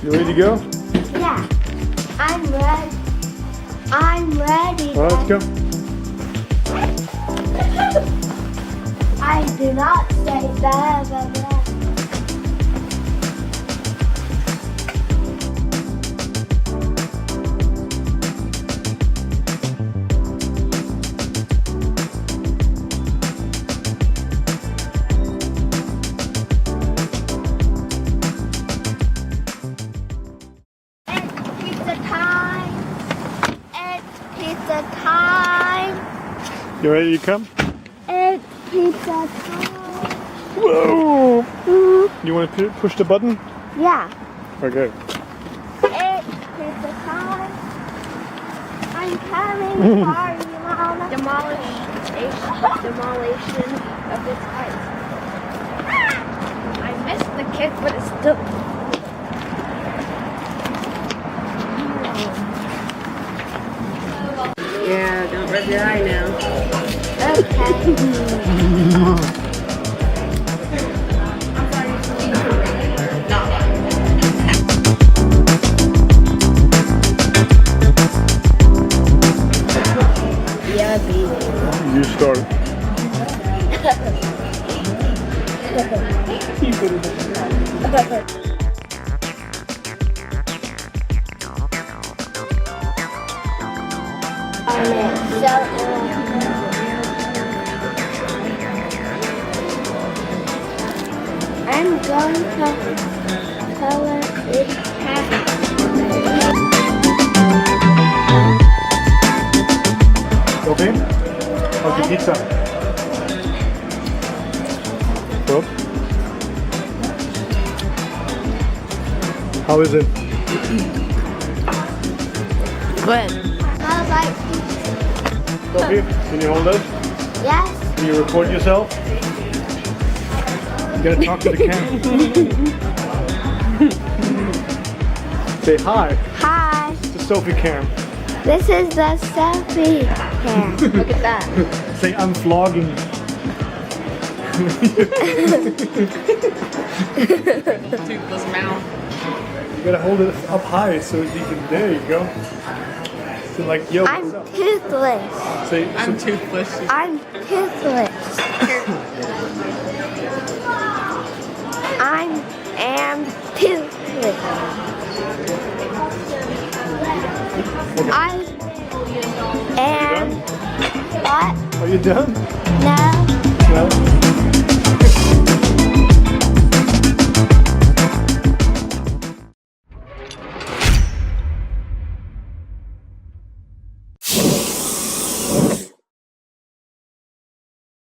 You ready to go? Yeah. I'm ready. I'm ready. All right, let's go. I do not say blah, blah, blah. It's pizza time. It's pizza time. You ready to come? It's pizza time. Whoa! Mhm. You want to push the button? Yeah. Okay. It's pizza time. I'm coming for you, Mama. Demolition of this ice. I missed the kick, but it's still. Yeah, don't rub your eye now. Okay. Yeah, baby. You start. I'm going to color it happy. Okay? How's the pizza? Well, how is it? Good. How about pizza? Sophie, can you hold us? Yes. Can you record yourself? You gotta talk to the camera. Say hi Hi. to Sophie Cam. This is the selfie cam. Look at that. Say I'm vlogging. Toothless mouth. You gotta hold it up high so you can. There you go. So like, yo, I'm what's up? toothless. Say, I'm toothless. I'm toothless. I am toothless. I am what? Are you done? No.